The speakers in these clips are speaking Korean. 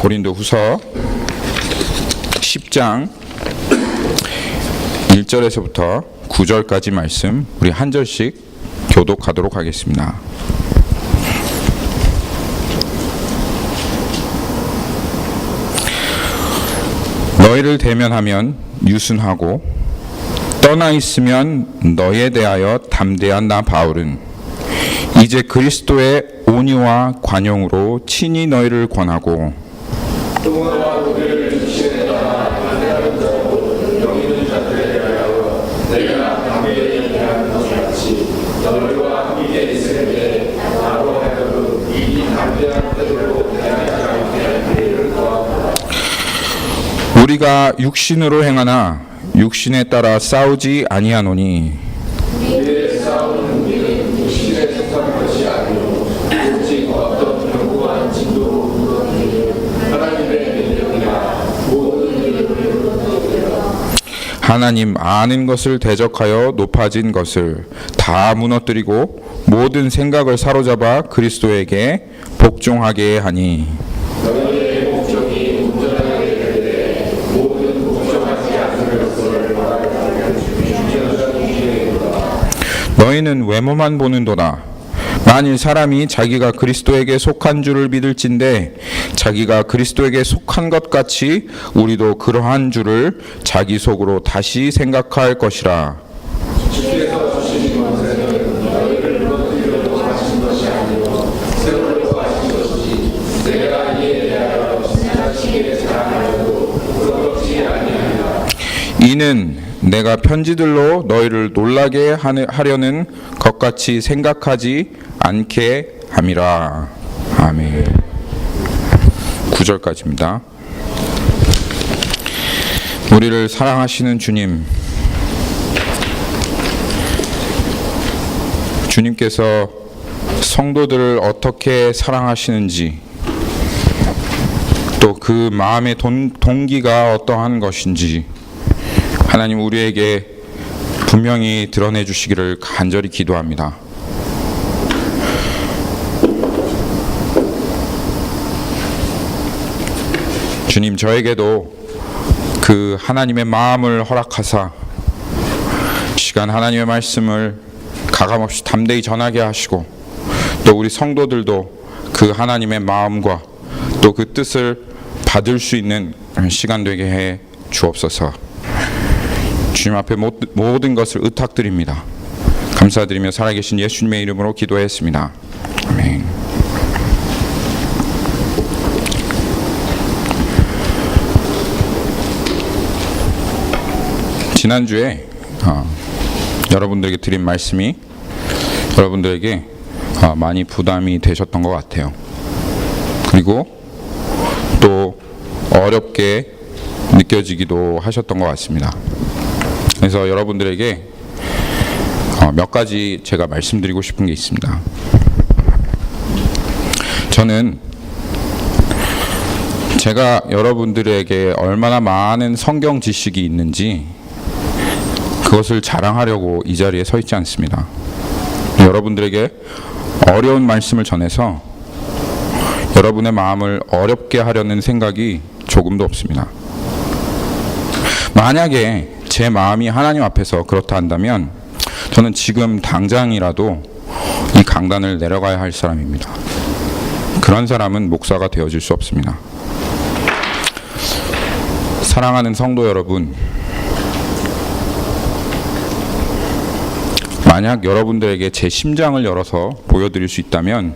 고린도후서 10장 1절에서부터 9절까지 말씀 우리 한 절씩 교독하도록 하겠습니다. 너희를 대면하면 유순하고 떠나 있으면 너희에 대하여 담대한 나 바울은 이제 그리스도의 온유와 관용으로 친히 너희를 권하고 우리가 육신으로 행하나 육신에 따라 싸우지 아니하노니 우리의 싸움은 육신에 속한 것이 아니요 오직 어떤 견고한 진도로 하나님의 능력이나 모든 일을 하나님 아는 것을 대적하여 높아진 것을 다 무너뜨리고 모든 생각을 사로잡아 그리스도에게 복종하게 하니 너희의 목적이 온전하게 되되 모든 복종하지 않는 것을 말하는 주의하시리로다. 너희는 외모만 보는도다. 만일 사람이 자기가 그리스도에게 속한 줄을 믿을진대 자기가 그리스도에게 속한 것 같이 우리도 그러한 줄을 자기 속으로 다시 생각할 것이라. 주께서 주신 권세는 너희를 무너뜨리려고 하신 것이 아니요 세우려고 하신 것이지 내가 이에 대하여 지나치게 자랑하여도 부끄럽지 아니하리라. 이는 내가 편지들로 너희를 놀라게 하려는 것 같이 생각하지 않게 함이라. 아멘. 9절까지입니다. 우리를 사랑하시는 주님, 주님께서 성도들을 어떻게 사랑하시는지 또 그 마음의 동기가 어떠한 것인지 하나님 우리에게 분명히 드러내 주시기를 간절히 기도합니다. 주님, 저에게도 그 하나님의 마음을 허락하사 시간 하나님의 말씀을 가감없이 담대히 전하게 하시고 또 우리 성도들도 그 하나님의 마음과 또 그 뜻을 받을 수 있는 시간 되게 해 주옵소서. 주님 앞에 모든 것을 의탁드립니다. 감사드리며 살아계신 예수님의 이름으로 기도했습니다. 아멘. 지난주에 여러분들에게 드린 말씀이 여러분들에게 많이 부담이 되셨던 것 같아요. 그리고 또 어렵게 느껴지기도 하셨던 것 같습니다. 그래서 여러분들에게 몇 가지 제가 말씀드리고 싶은 게 있습니다. 저는 제가 여러분들에게 얼마나 많은 성경 지식이 있는지 그것을 자랑하려고 이 자리에 서 있지 않습니다. 여러분들에게 어려운 말씀을 전해서 여러분의 마음을 어렵게 하려는 생각이 조금도 없습니다. 만약에 제 마음이 하나님 앞에서 그렇다 한다면 저는 지금 당장이라도 이 강단을 내려가야 할 사람입니다. 그런 사람은 목사가 되어질 수 없습니다. 사랑하는 성도 여러분, 만약 여러분들에게 제 심장을 열어서 보여드릴 수 있다면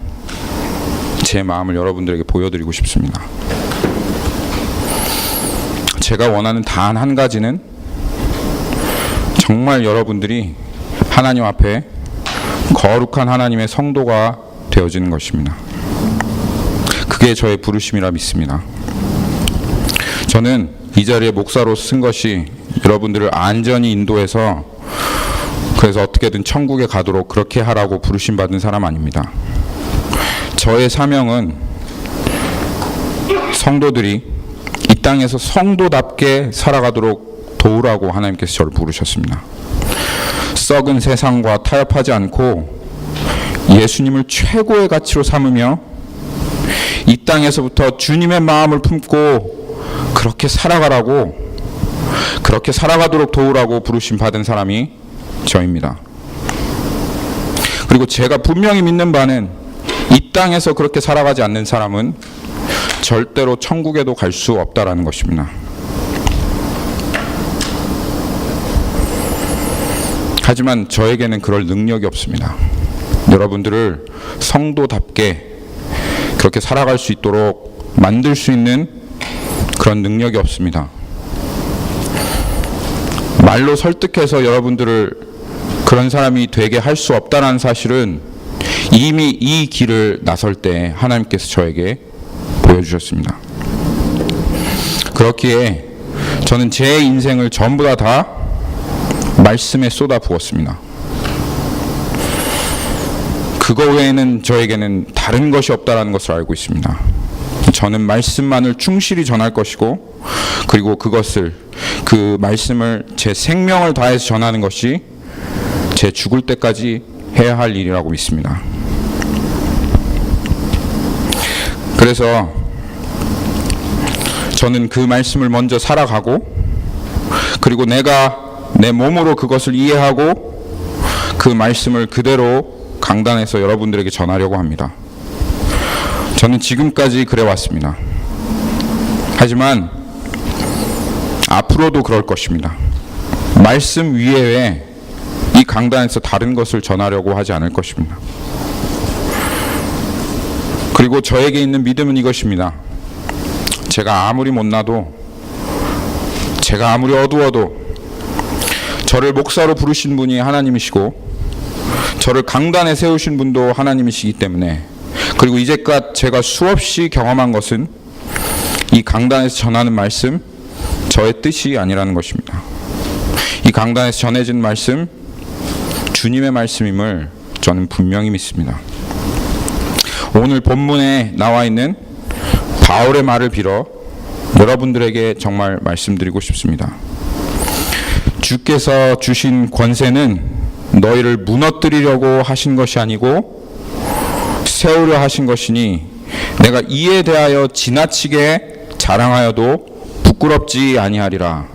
제 마음을 여러분들에게 보여드리고 싶습니다. 제가 원하는 단 한 가지는 정말 여러분들이 하나님 앞에 거룩한 하나님의 성도가 되어지는 것입니다. 그게 저의 부르심이라 믿습니다. 저는 이 자리에 목사로 쓴 것이 여러분들을 안전히 인도해서 그래서 어떻게든 천국에 가도록 그렇게 하라고 부르심 받은 사람 아닙니다. 저의 사명은 성도들이 이 땅에서 성도답게 살아가도록 도우라고 하나님께서 저를 부르셨습니다. 썩은 세상과 타협하지 않고 예수님을 최고의 가치로 삼으며 이 땅에서부터 주님의 마음을 품고 그렇게 살아가라고, 그렇게 살아가도록 도우라고 부르심 받은 사람이 저입니다. 그리고 제가 분명히 믿는 바는 이 땅에서 그렇게 살아가지 않는 사람은 절대로 천국에도 갈 수 없다라는 것입니다. 하지만 저에게는 그럴 능력이 없습니다. 여러분들을 성도답게 그렇게 살아갈 수 있도록 만들 수 있는 그런 능력이 없습니다. 말로 설득해서 여러분들을 그런 사람이 되게 할 수 없다는 사실은 이미 이 길을 나설 때 하나님께서 저에게 보여주셨습니다. 그렇기에 저는 제 인생을 전부 다 말씀에 쏟아 부었습니다. 그거 외에는 저에게는 다른 것이 없다는 것을 알고 있습니다. 저는 말씀만을 충실히 전할 것이고, 그리고 그 말씀을 제 생명을 다해서 전하는 것이 제 죽을 때까지 해야 할 일이라고 믿습니다. 그래서 저는 그 말씀을 먼저 살아가고, 그리고 내가 내 몸으로 그것을 이해하고 그 말씀을 그대로 강단에서 여러분들에게 전하려고 합니다. 저는 지금까지 그래 왔습니다. 하지만 앞으로도 그럴 것입니다. 말씀 위에 이 강단에서 다른 것을 전하려고 하지 않을 것입니다. 그리고 저에게 있는 믿음은 이것입니다. 제가 아무리 못나도, 제가 아무리 어두워도 저를 목사로 부르신 분이 하나님이시고, 저를 강단에 세우신 분도 하나님이시기 때문에, 그리고 이제껏 제가 수없이 경험한 것은 이 강단에서 전하는 말씀, 저의 뜻이 아니라는 것입니다. 이 강단에서 전해진 말씀, 주님의 말씀임을 저는 분명히 믿습니다. 오늘 본문에 나와 있는 바울의 말을 빌어 여러분들에게 정말 말씀드리고 싶습니다. 주께서 주신 권세는 너희를 무너뜨리려고 하신 것이 아니고 세우려 하신 것이니, 내가 이에 대하여 지나치게 자랑하여도 부끄럽지 아니하리라.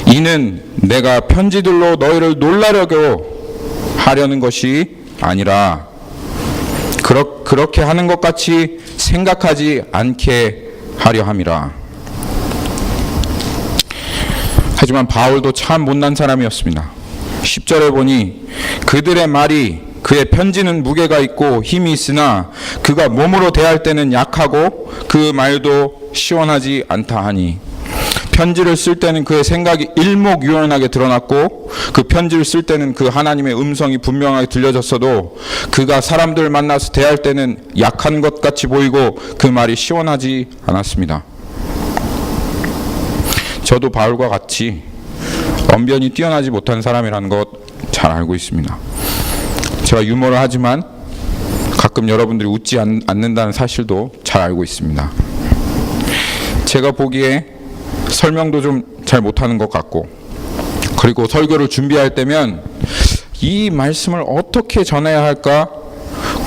이는 내가 편지들로 너희를 놀라려고 하려는 것이 아니라 그렇게 하는 것 같이 생각하지 않게 하려 함이라. 하지만 바울도 참 못난 사람이었습니다. 10절에 보니 그들의 말이, 그의 편지는 무게가 있고 힘이 있으나 그가 몸으로 대할 때는 약하고 그 말도 시원하지 않다 하니, 편지를 쓸 때는 그의 생각이 일목요연하게 드러났고, 그 편지를 쓸 때는 그 하나님의 음성이 분명하게 들려졌어도 그가 사람들 만나서 대할 때는 약한 것 같이 보이고 그 말이 시원하지 않았습니다. 저도 바울과 같이 언변이 뛰어나지 못한 사람이라는 것 잘 알고 있습니다. 제가 유머를 하지만 가끔 여러분들이 웃지 않는다는 사실도 잘 알고 있습니다. 제가 보기에 설명도 좀 잘 못하는 것 같고, 그리고 설교를 준비할 때면 이 말씀을 어떻게 전해야 할까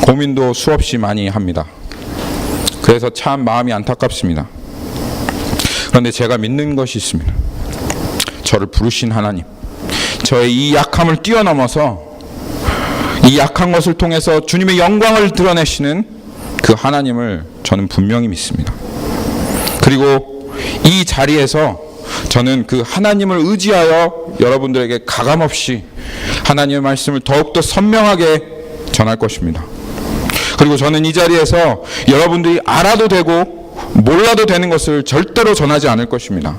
고민도 수없이 많이 합니다. 그래서 참 마음이 안타깝습니다. 그런데 제가 믿는 것이 있습니다. 저를 부르신 하나님, 저의 이 약함을 뛰어넘어서 이 약한 것을 통해서 주님의 영광을 드러내시는 그 하나님을 저는 분명히 믿습니다. 그리고 이 자리에서 저는 그 하나님을 의지하여 여러분들에게 가감없이 하나님의 말씀을 더욱더 선명하게 전할 것입니다. 그리고 저는 이 자리에서 여러분들이 알아도 되고 몰라도 되는 것을 절대로 전하지 않을 것입니다.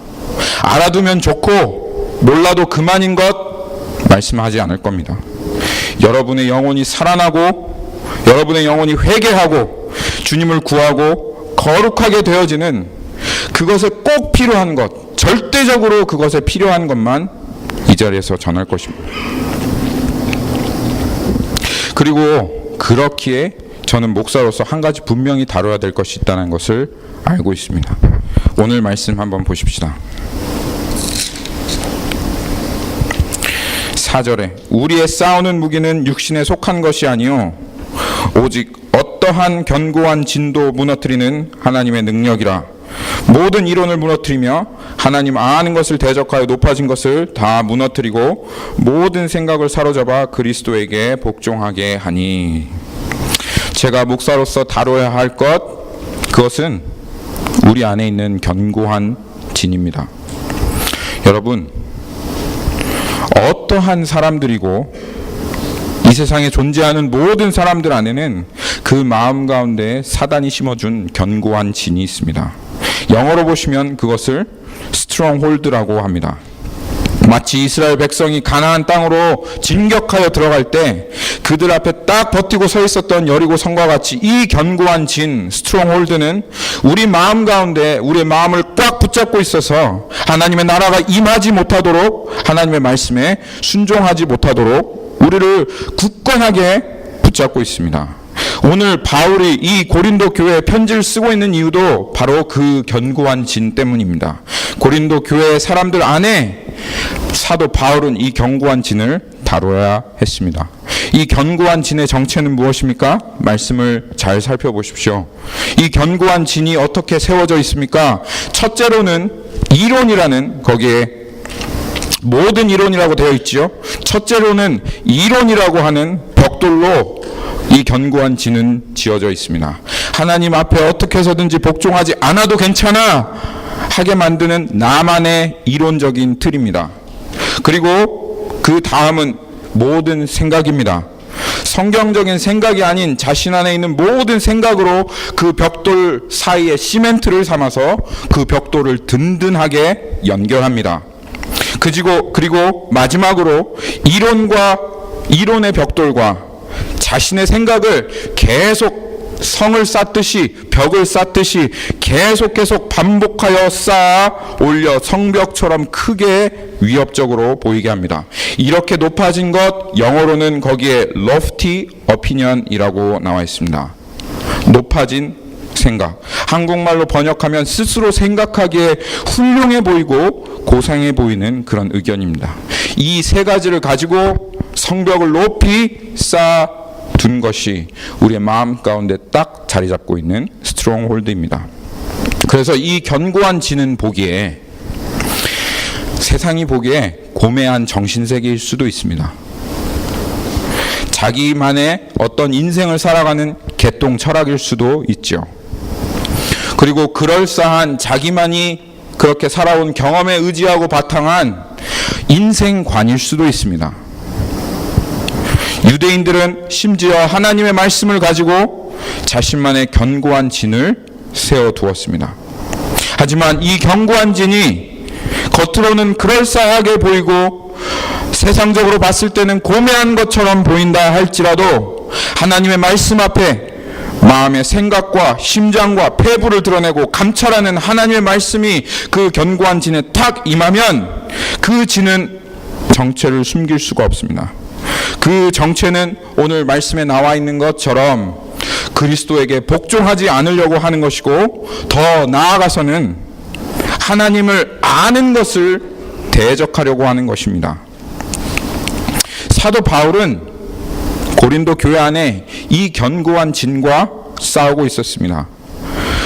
알아두면 좋고 몰라도 그만인 것 말씀하지 않을 겁니다. 여러분의 영혼이 살아나고 여러분의 영혼이 회개하고 주님을 구하고 거룩하게 되어지는 그것에 꼭 필요한 것, 절대적으로 그것에 필요한 것만 이 자리에서 전할 것입니다. 그리고 그렇기에 저는 목사로서 한 가지 분명히 다뤄야 될 것이 있다는 것을 알고 있습니다. 오늘 말씀 한번 보십시다. 4절에 우리의 싸우는 무기는 육신에 속한 것이 아니요 오직 어떠한 견고한 진도 무너뜨리는 하나님의 능력이라. 모든 이론을 무너뜨리며 하나님 아는 것을 대적하여 높아진 것을 다 무너뜨리고 모든 생각을 사로잡아 그리스도에게 복종하게 하니. 제가 목사로서 다뤄야 할 것, 그것은 우리 안에 있는 견고한 진입니다. 여러분, 어떠한 사람들이고 이 세상에 존재하는 모든 사람들 안에는 그 마음 가운데 사단이 심어준 견고한 진이 있습니다. 영어로 보시면 그것을 스트롱홀드라고 합니다. 마치 이스라엘 백성이 가나안 땅으로 진격하여 들어갈 때 그들 앞에 딱 버티고 서 있었던 여리고 성과 같이 이 견고한 진, 스트롱홀드는 우리 마음 가운데 우리의 마음을 꽉 붙잡고 있어서 하나님의 나라가 임하지 못하도록, 하나님의 말씀에 순종하지 못하도록 우리를 굳건하게 붙잡고 있습니다. 오늘 바울이 이 고린도 교회에 편지를 쓰고 있는 이유도 바로 그 견고한 진 때문입니다. 고린도 교회의 사람들 안에 사도 바울은 이 견고한 진을 다뤄야 했습니다. 이 견고한 진의 정체는 무엇입니까? 말씀을 잘 살펴보십시오. 이 견고한 진이 어떻게 세워져 있습니까? 첫째로는 이론이라는, 거기에 모든 이론이라고 되어 있지요. 첫째로는 이론이라고 하는 벽돌로 이 견고한 진은 지어져 있습니다. 하나님 앞에 어떻게 해서든지 복종하지 않아도 괜찮아 하게 만드는 나만의 이론적인 틀입니다. 그리고 그 다음은 모든 생각입니다. 성경적인 생각이 아닌 자신 안에 있는 모든 생각으로 그 벽돌 사이에 시멘트를 삼아서 그 벽돌을 든든하게 연결합니다. 그리고 마지막으로 이론의 벽돌과 자신의 생각을 계속 성을 쌓듯이, 벽을 쌓듯이 계속 반복하여 쌓아 올려 성벽처럼 크게 위협적으로 보이게 합니다. 이렇게 높아진 것, 영어로는 거기에 lofty opinion이라고 나와 있습니다. 높아진 생각. 한국말로 번역하면 스스로 생각하기에 훌륭해 보이고 고상해 보이는 그런 의견입니다. 이 세 가지를 가지고 성벽을 높이 쌓아둔 것이 우리의 마음 가운데 딱 자리 잡고 있는 스트롱홀드입니다. 그래서 이 견고한 진은 보기에, 세상이 보기에 고매한 정신세계일 수도 있습니다. 자기만의 어떤 인생을 살아가는 개똥 철학일 수도 있죠. 그리고 그럴싸한 자기만이 그렇게 살아온 경험에 의지하고 바탕한 인생관일 수도 있습니다. 유대인들은 심지어 하나님의 말씀을 가지고 자신만의 견고한 진을 세워두었습니다. 하지만 이 견고한 진이 겉으로는 그럴싸하게 보이고 세상적으로 봤을 때는 고매한 것처럼 보인다 할지라도 하나님의 말씀 앞에 마음의 생각과 심장과 폐부를 드러내고 감찰하는 하나님의 말씀이 그 견고한 진에 탁 임하면 그 진은 정체를 숨길 수가 없습니다. 그 정체는 오늘 말씀에 나와 있는 것처럼 그리스도에게 복종하지 않으려고 하는 것이고, 더 나아가서는 하나님을 아는 것을 대적하려고 하는 것입니다. 사도 바울은 고린도 교회 안에 이 견고한 진과 싸우고 있었습니다.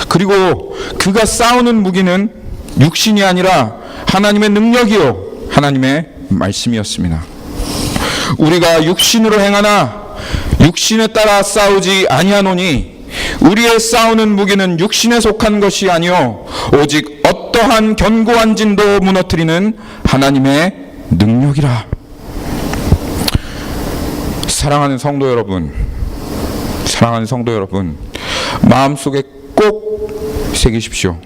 그리고 그가 싸우는 무기는 육신이 아니라 하나님의 능력이요 하나님의 말씀이었습니다. 우리가 육신으로 행하나 육신에 따라 싸우지 아니하노니 우리의 싸우는 무기는 육신에 속한 것이 아니요 오직 어떠한 견고한 진도 무너뜨리는 하나님의 능력이라. 사랑하는 성도 여러분, 마음속에 꼭 새기십시오.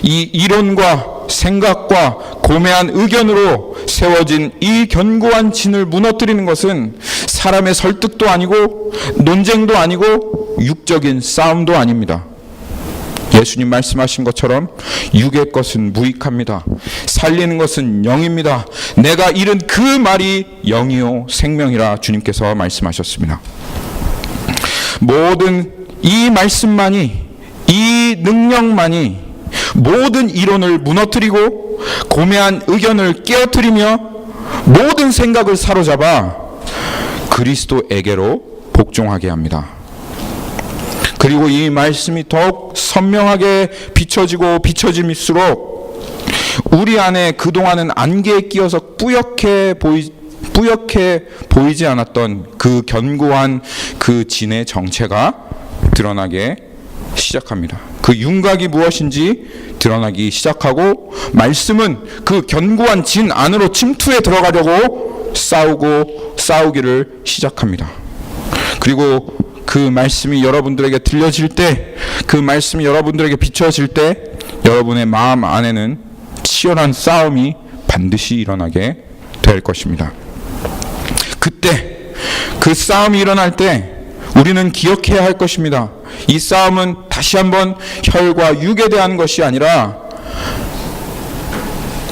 이 이론과 생각과 고매한 의견으로 세워진 이 견고한 진을 무너뜨리는 것은 사람의 설득도 아니고 논쟁도 아니고 육적인 싸움도 아닙니다. 예수님 말씀하신 것처럼 육의 것은 무익합니다. 살리는 것은 영입니다. 내가 잃은 그 말이 영이요 생명이라 주님께서 말씀하셨습니다. 모든 이 말씀만이, 이 능력만이 모든 이론을 무너뜨리고 고매한 의견을 깨어뜨리며 모든 생각을 사로잡아 그리스도에게로 복종하게 합니다. 그리고 이 말씀이 더욱 선명하게 비춰질수록 우리 안에 그동안은 안개에 끼어서 뿌옇게 보이지 않았던 그 견고한 그 진의 정체가 드러나게 시작합니다. 그 윤곽이 무엇인지 드러나기 시작하고, 말씀은 그 견고한 진 안으로 침투해 들어가려고 싸우기를 시작합니다. 그리고 그 말씀이 여러분들에게 들려질 때, 그 말씀이 여러분들에게 비춰질 때 여러분의 마음 안에는 치열한 싸움이 반드시 일어나게 될 것입니다. 그때 그 싸움이 일어날 때 우리는 기억해야 할 것입니다. 이 싸움은 다시 한번 혈과 육에 대한 것이 아니라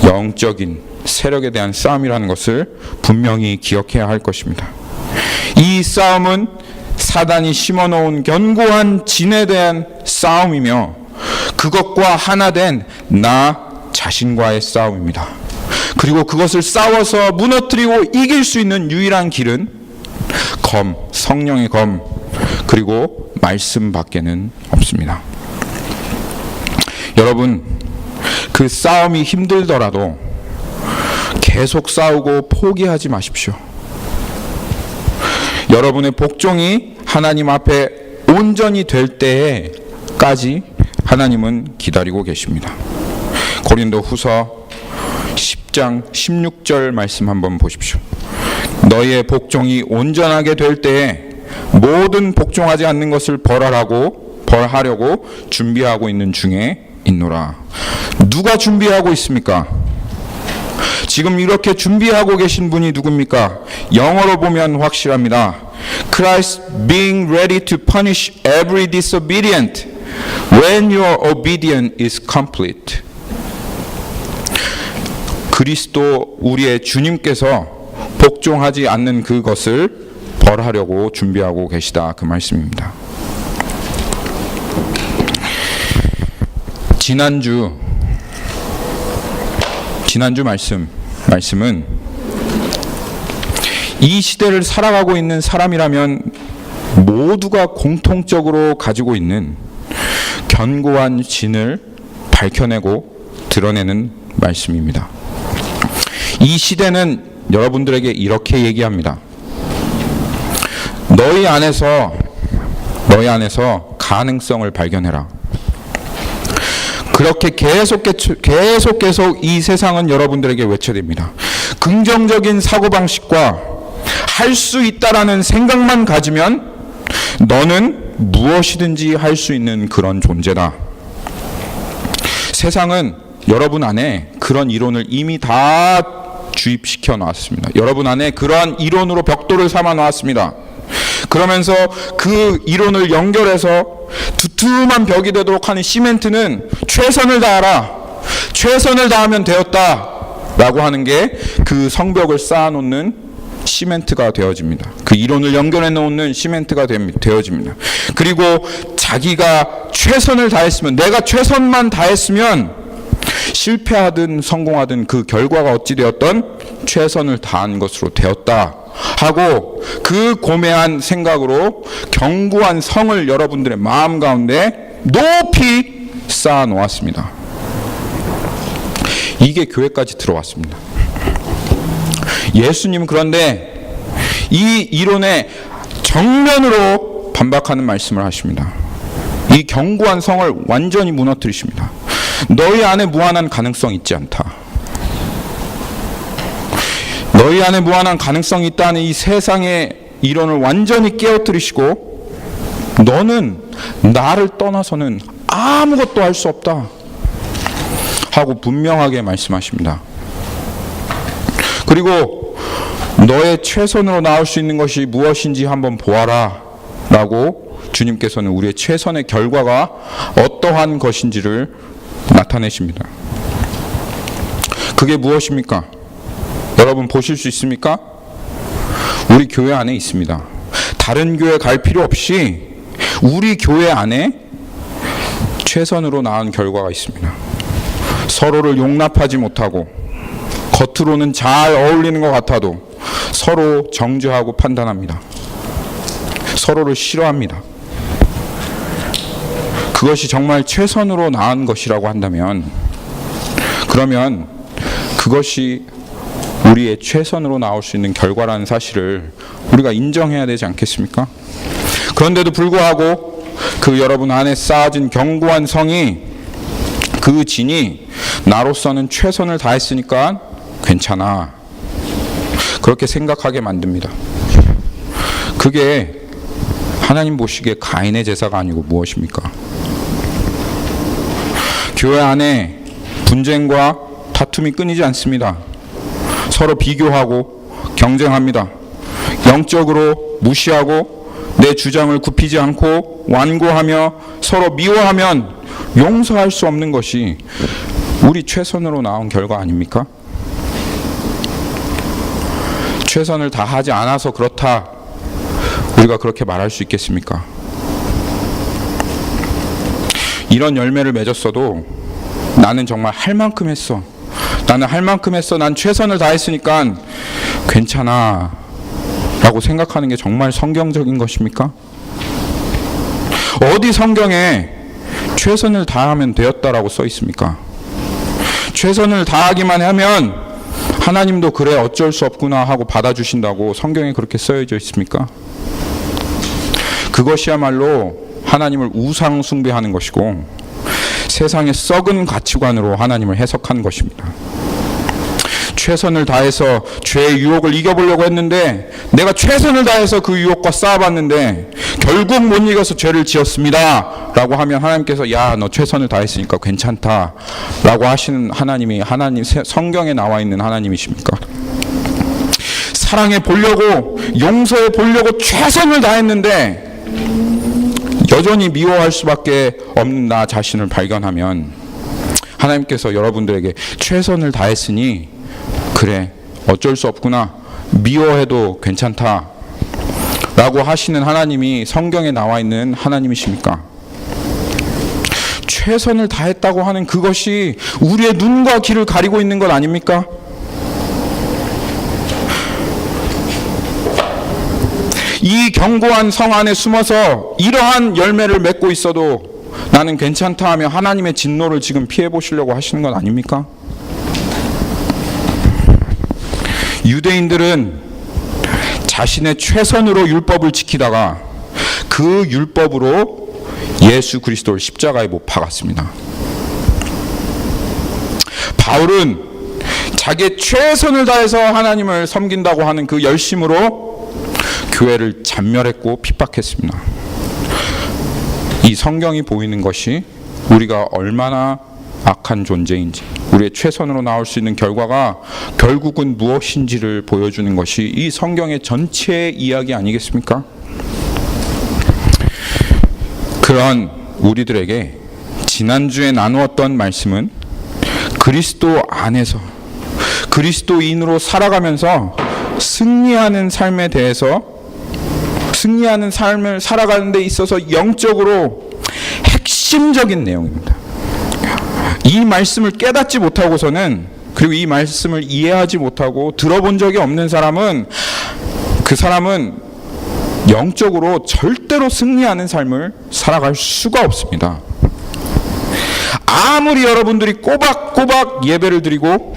영적인 세력에 대한 싸움이라는 것을 분명히 기억해야 할 것입니다. 이 싸움은 사단이 심어놓은 견고한 진에 대한 싸움이며, 그것과 하나된 나 자신과의 싸움입니다. 그리고 그것을 싸워서 무너뜨리고 이길 수 있는 유일한 길은 성령의 검, 그리고 말씀 밖에는 없습니다. 여러분, 그 싸움이 힘들더라도 계속 싸우고 포기하지 마십시오. 여러분의 복종이 하나님 앞에 온전히 될 때까지 하나님은 기다리고 계십니다. 고린도 후서 10장 16절 말씀 한번 보십시오. 너희의 복종이 온전하게 될 때에 모든 복종하지 않는 것을 벌하려고 준비하고 있는 중에 있노라. 누가 준비하고 있습니까? 지금 이렇게 준비하고 계신 분이 누굽니까? 영어로 보면 확실합니다. Christ being ready to punish every disobedient when your obedience is complete. 그리스도 우리의 주님께서 복종하지 않는 그것을 벌하려고 준비하고 계시다, 그 말씀입니다. 지난주 말씀은 이 시대를 살아가고 있는 사람이라면 모두가 공통적으로 가지고 있는 견고한 진을 밝혀내고 드러내는 말씀입니다. 이 시대는 여러분들에게 이렇게 얘기합니다. 너희 안에서 가능성을 발견해라. 그렇게 계속 이 세상은 여러분들에게 외쳐댑니다. 긍정적인 사고방식과 할 수 있다라는 생각만 가지면 너는 무엇이든지 할 수 있는 그런 존재다. 세상은 여러분 안에 그런 이론을 이미 다 주입시켜 놨습니다. 여러분 안에 그러한 이론으로 벽돌을 삼아 놓았습니다. 그러면서 그 이론을 연결해서 두툼한 벽이 되도록 하는 시멘트는 최선을 다하라, 최선을 다하면 되었다 라고 하는 게 그 성벽을 쌓아놓는 시멘트가 되어집니다. 그 이론을 연결해 놓는 시멘트가 되어집니다. 그리고 자기가 최선을 다했으면, 내가 최선만 다했으면 실패하든 성공하든 그 결과가 어찌 되었던 최선을 다한 것으로 되었다 하고, 그 고매한 생각으로 견고한 성을 여러분들의 마음 가운데 높이 쌓아 놓았습니다. 이게 교회까지 들어왔습니다. 예수님은 그런데 이 이론에 정면으로 반박하는 말씀을 하십니다. 이 견고한 성을 완전히 무너뜨리십니다. 너희 안에 무한한 가능성이 있지 않다. 너희 안에 무한한 가능성이 있다는 이 세상의 이론을 완전히 깨어뜨리시고, 너는 나를 떠나서는 아무것도 할 수 없다 하고 분명하게 말씀하십니다. 그리고 너의 최선으로 나올 수 있는 것이 무엇인지 한번 보아라 라고 주님께서는 우리의 최선의 결과가 어떠한 것인지를 나타내십니다. 그게 무엇입니까? 여러분 보실 수 있습니까? 우리 교회 안에 있습니다. 다른 교회 갈 필요 없이 우리 교회 안에 최선으로 나은 결과가 있습니다. 서로를 용납하지 못하고 겉으로는 잘 어울리는 것 같아도 서로 정죄하고 판단합니다. 서로를 싫어합니다. 그것이 정말 최선으로 나은 것이라고 한다면, 그러면 그것이 우리의 최선으로 나올 수 있는 결과라는 사실을 우리가 인정해야 되지 않겠습니까? 그런데도 불구하고 그 여러분 안에 쌓아진 견고한 성이, 그 진이 나로서는 최선을 다했으니까 괜찮아, 그렇게 생각하게 만듭니다. 그게 하나님 보시기에 가인의 제사가 아니고 무엇입니까? 교회 안에 분쟁과 다툼이 끊이지 않습니다. 서로 비교하고 경쟁합니다. 영적으로 무시하고 내 주장을 굽히지 않고 완고하며 서로 미워하면 용서할 수 없는 것이 우리 최선으로 나온 결과 아닙니까? 최선을 다하지 않아서 그렇다, 우리가 그렇게 말할 수 있겠습니까? 이런 열매를 맺었어도 나는 정말 할 만큼 했어, 나는 할 만큼 했어, 난 최선을 다했으니까 괜찮아 라고 생각하는 게 정말 성경적인 것입니까? 어디 성경에 최선을 다하면 되었다라고 써 있습니까? 최선을 다하기만 하면 하나님도 그래 어쩔 수 없구나 하고 받아주신다고 성경에 그렇게 써져 있습니까? 그것이야말로 하나님을 우상 숭배하는 것이고 세상의 썩은 가치관으로 하나님을 해석한 것입니다. 최선을 다해서 죄의 유혹을 이겨보려고 했는데, 내가 최선을 다해서 그 유혹과 싸워봤는데 결국 못 이겨서 죄를 지었습니다 라고 하면 하나님께서 야, 너 최선을 다했으니까 괜찮다 라고 하시는 하나님이 하나님 성경에 나와 있는 하나님이십니까? 사랑해 보려고, 용서해 보려고 최선을 다했는데 여전히 미워할 수밖에 없는 나 자신을 발견하면 하나님께서 여러분들에게 최선을 다했으니 그래 어쩔 수 없구나, 미워해도 괜찮다 라고 하시는 하나님이 성경에 나와 있는 하나님이십니까? 최선을 다했다고 하는 그것이 우리의 눈과 귀를 가리고 있는 것 아닙니까? 이 견고한 성 안에 숨어서 이러한 열매를 맺고 있어도 나는 괜찮다 하며 하나님의 진노를 지금 피해 보시려고 하시는 건 아닙니까? 유대인들은 자신의 최선으로 율법을 지키다가 그 율법으로 예수 그리스도를 십자가에 못 박았습니다. 바울은 자기의 최선을 다해서 하나님을 섬긴다고 하는 그 열심으로 교회를 잔멸했고 핍박했습니다. 이 성경이 보이는 것이 우리가 얼마나 악한 존재인지, 우리의 최선으로 나올 수 있는 결과가 결국은 무엇인지를 보여주는 것이 이 성경의 전체의 이야기 아니겠습니까? 그런 우리들에게 지난주에 나누었던 말씀은 그리스도 안에서 그리스도인으로 살아가면서 승리하는 삶에 대해서, 승리하는 삶을 살아가는 데 있어서 영적으로 핵심적인 내용입니다. 이 말씀을 깨닫지 못하고서는, 그리고 이 말씀을 이해하지 못하고 들어본 적이 없는 사람은, 그 사람은 영적으로 절대로 승리하는 삶을 살아갈 수가 없습니다. 아무리 여러분들이 꼬박꼬박 예배를 드리고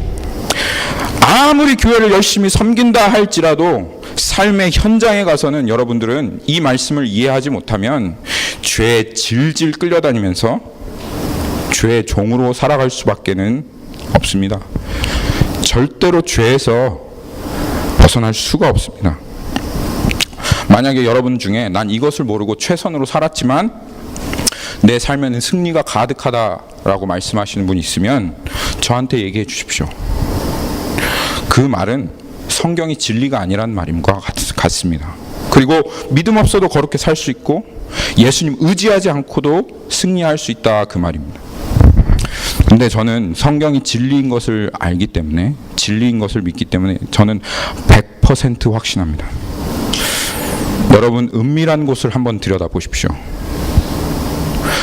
아무리 교회를 열심히 섬긴다 할지라도 삶의 현장에 가서는 여러분들은 이 말씀을 이해하지 못하면 죄에 질질 끌려다니면서 죄의 종으로 살아갈 수밖에는 없습니다. 절대로 죄에서 벗어날 수가 없습니다. 만약에 여러분 중에 난 이것을 모르고 최선으로 살았지만 내 삶에는 승리가 가득하다라고 말씀하시는 분이 있으면 저한테 얘기해 주십시오. 그 말은 성경이 진리가 아니란 말임과 같습니다. 그리고 믿음 없어도 거룩히 살 수 있고 예수님 의지하지 않고도 승리할 수 있다, 그 말입니다. 근데 저는 성경이 진리인 것을 알기 때문에, 진리인 것을 믿기 때문에 저는 100% 확신합니다. 여러분 은밀한 곳을 한번 들여다보십시오.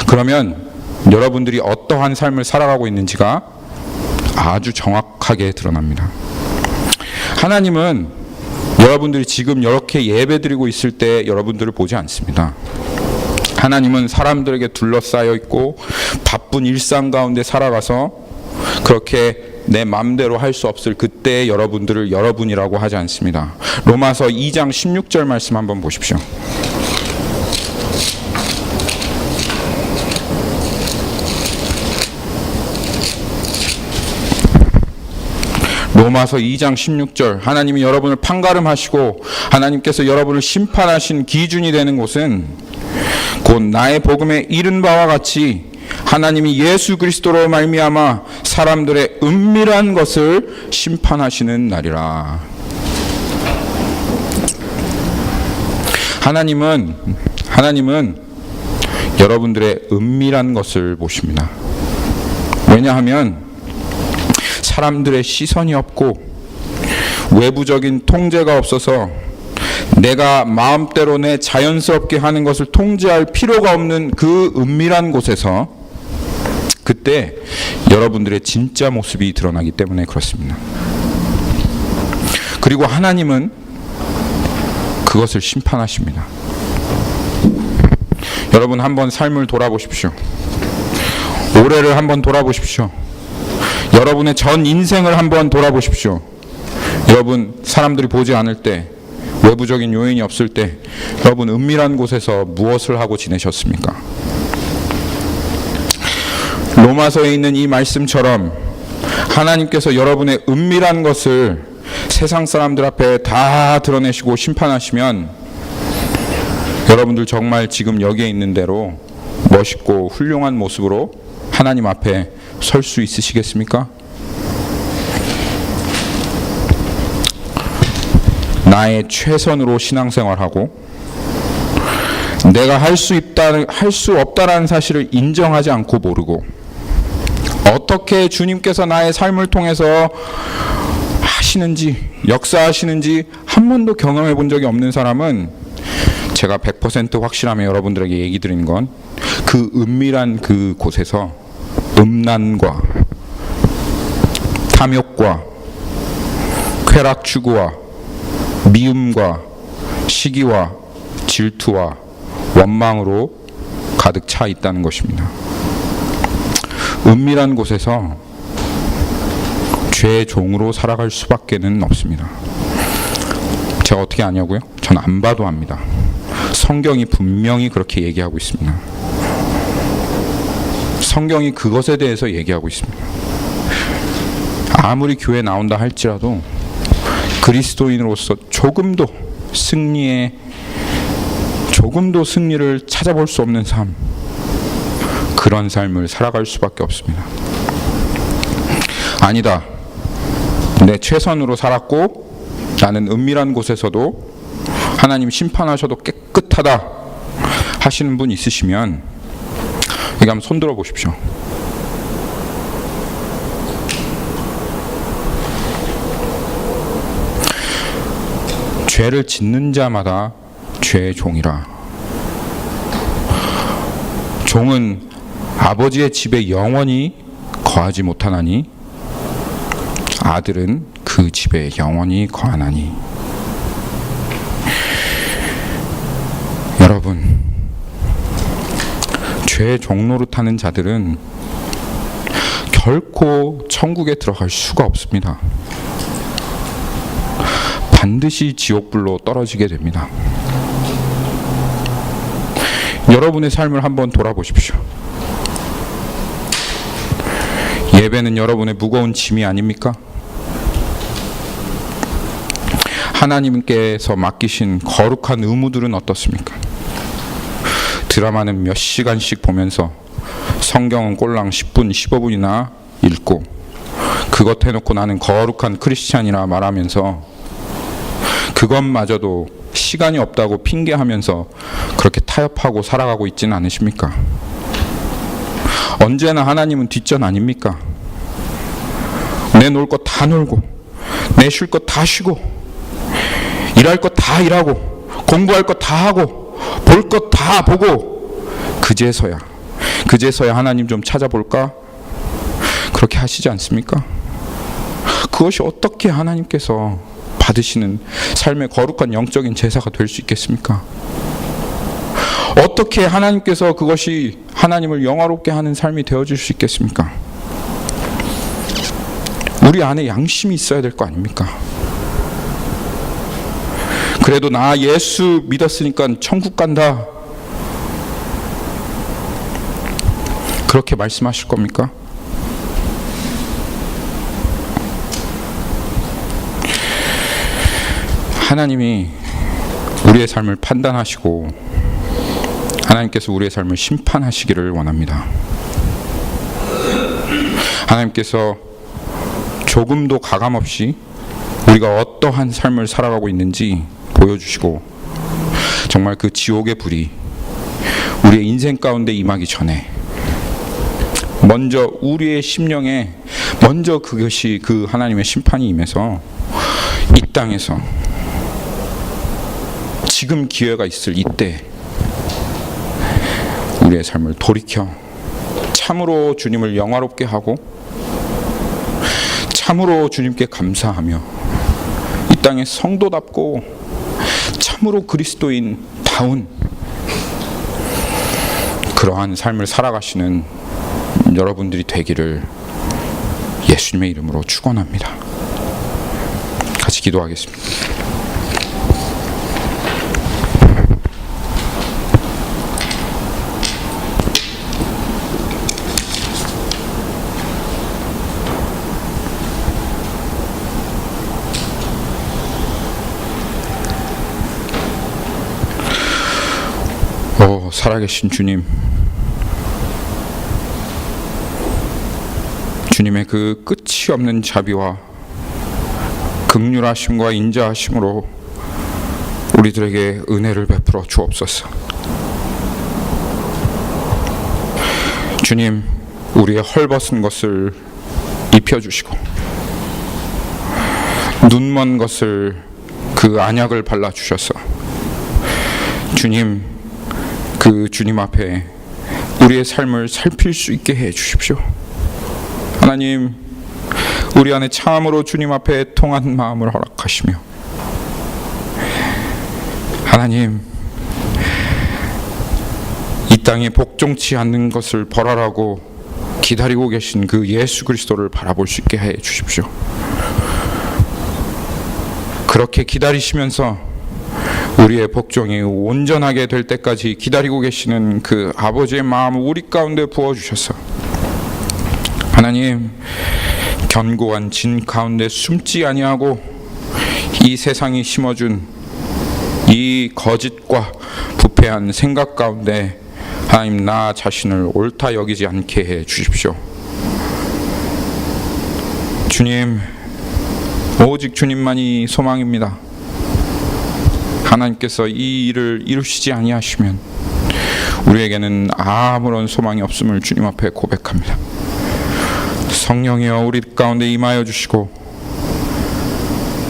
그러면 여러분들이 어떠한 삶을 살아가고 있는지가 아주 정확하게 드러납니다. 하나님은 여러분들이 지금 이렇게 예배드리고 있을 때 여러분들을 보지 않습니다. 하나님은 사람들에게 둘러싸여 있고 바쁜 일상 가운데 살아가서 그렇게 내 맘대로 할 수 없을 그때 여러분들을 여러분이라고 하지 않습니다. 로마서 2장 16절 말씀 한번 보십시오. 로마서 2장 16절, 하나님이 여러분을 판가름하시고 하나님께서 여러분을 심판하신 기준이 되는 곳은 곧 나의 복음에 이른 바와 같이 하나님이 예수 그리스도로 말미암아 사람들의 은밀한 것을 심판하시는 날이라. 하나님은 여러분들의 은밀한 것을 보십니다. 왜냐하면 사람들의 시선이 없고 외부적인 통제가 없어서 내가 마음대로 내 자연스럽게 하는 것을 통제할 필요가 없는 그 은밀한 곳에서 그때 여러분들의 진짜 모습이 드러나기 때문에 그렇습니다. 그리고 하나님은 그것을 심판하십니다. 여러분 한번 삶을 돌아보십시오. 올해를 한번 돌아보십시오. 여러분의 전 인생을 한번 돌아보십시오. 여러분 사람들이 보지 않을 때, 외부적인 요인이 없을 때 여러분 은밀한 곳에서 무엇을 하고 지내셨습니까? 로마서에 있는 이 말씀처럼 하나님께서 여러분의 은밀한 것을 세상 사람들 앞에 다 드러내시고 심판하시면 여러분들 정말 지금 여기에 있는 대로 멋있고 훌륭한 모습으로 하나님 앞에 설 수 있으시겠습니까? 나의 최선으로 신앙생활하고 내가 할 수 없다라는 사실을 인정하지 않고 모르고 어떻게 주님께서 나의 삶을 통해서 하시는지, 역사하시는지 한 번도 경험해 본 적이 없는 사람은 제가 100% 확실하며 여러분들에게 얘기 드리는 건 그 은밀한 그 곳에서 음란과 탐욕과 쾌락 추구와 미움과 시기와 질투와 원망으로 가득 차 있다는 것입니다. 은밀한 곳에서 죄의 종으로 살아갈 수밖에는 없습니다. 제가 어떻게 아냐고요? 전 안 봐도 압니다. 성경이 분명히 그렇게 얘기하고 있습니다. 성경이 그것에 대해서 얘기하고 있습니다. 아무리 교회 나온다 할지라도 그리스도인으로서 조금도 승리를 찾아볼 수 없는 삶, 그런 삶을 살아갈 수밖에 없습니다. 아니다, 내 최선으로 살았고 나는 은밀한 곳에서도 하나님 심판하셔도 깨끗하다 하시는 분 있으시면 여기 한번 손 들어 보십시오. 죄를 짓는 자마다 죄의 종이라. 종은 아버지의 집에 영원히 거하지 못하나니 아들은 그 집에 영원히 거하나니. 여러분, 죄의 종노릇하는 자들은 결코 천국에 들어갈 수가 없습니다. 반드시 지옥불로 떨어지게 됩니다. 여러분의 삶을 한번 돌아보십시오. 예배는 여러분의 무거운 짐이 아닙니까? 하나님께서 맡기신 거룩한 의무들은 어떻습니까? 드라마는 몇 시간씩 보면서 성경은 꼴랑 10분, 15분이나 읽고 그것 해놓고 나는 거룩한 크리스찬이라 말하면서 그것마저도 시간이 없다고 핑계하면서 그렇게 타협하고 살아가고 있지는 않으십니까? 언제나 하나님은 뒷전 아닙니까? 내 놀 것 다 놀고 내 쉴 것 다 쉬고 일할 것 다 일하고 공부할 것 다 하고 볼 것 다 보고 그제서야 하나님 좀 찾아볼까? 그렇게 하시지 않습니까? 그것이 어떻게 하나님께서 받으시는 삶의 거룩한 영적인 제사가 될 수 있겠습니까? 어떻게 하나님께서 그것이 하나님을 영화롭게 하는 삶이 되어줄 수 있겠습니까? 우리 안에 양심이 있어야 될 거 아닙니까? 그래도 나 예수 믿었으니까 천국 간다, 그렇게 말씀하실 겁니까? 하나님이 우리의 삶을 판단하시고 하나님께서 우리의 삶을 심판하시기를 원합니다. 하나님께서 조금도 가감없이 우리가 어떠한 삶을 살아가고 있는지 보여주시고, 정말 그 지옥의 불이 우리의 인생 가운데 임하기 전에 먼저 우리의 심령에 먼저 그것이 그 하나님의 심판이 임해서 이 땅에서 지금 기회가 있을 이때 우리의 삶을 돌이켜 참으로 주님을 영화롭게 하고 참으로 주님께 감사하며 이 땅의 성도답고 참으로 그리스도인다운 그러한 삶을 살아가시는 여러분들이 되기를 예수님의 이름으로 축원합니다. 같이 기도하겠습니다. 살아계신 주님, 주님의 그 끝이 없는 자비와 긍휼하심과 인자하심으로 우리들에게 은혜를 베풀어 주옵소서. 주님, 우리의 헐벗은 것을 입혀주시고 눈먼 것을 그 안약을 발라주셔서 주님, 그 주님 앞에 우리의 삶을 살필 수 있게 해 주십시오. 하나님, 우리 안에 참으로 주님 앞에 통한 마음을 허락하시며, 하나님, 이 땅에 복종치 않는 것을 벌하라고 기다리고 계신 그 예수 그리스도를 바라볼 수 있게 해 주십시오. 그렇게 기다리시면서 우리의 복종이 온전하게 될 때까지 기다리고 계시는 그 아버지의 마음을 우리 가운데 부어주셔서 하나님, 견고한 진 가운데 숨지 아니하고 이 세상이 심어준 이 거짓과 부패한 생각 가운데 하나님, 나 자신을 옳다 여기지 않게 해 주십시오. 주님, 오직 주님만이 소망입니다. 하나님께서 이 일을 이루시지 아니하시면 우리에게는 아무런 소망이 없음을 주님 앞에 고백합니다. 성령이여, 우리 가운데 임하여 주시고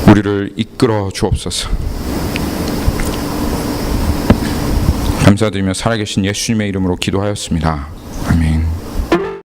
우리를 이끌어 주옵소서. 감사드리며 살아계신 예수님의 이름으로 기도하였습니다. 아멘.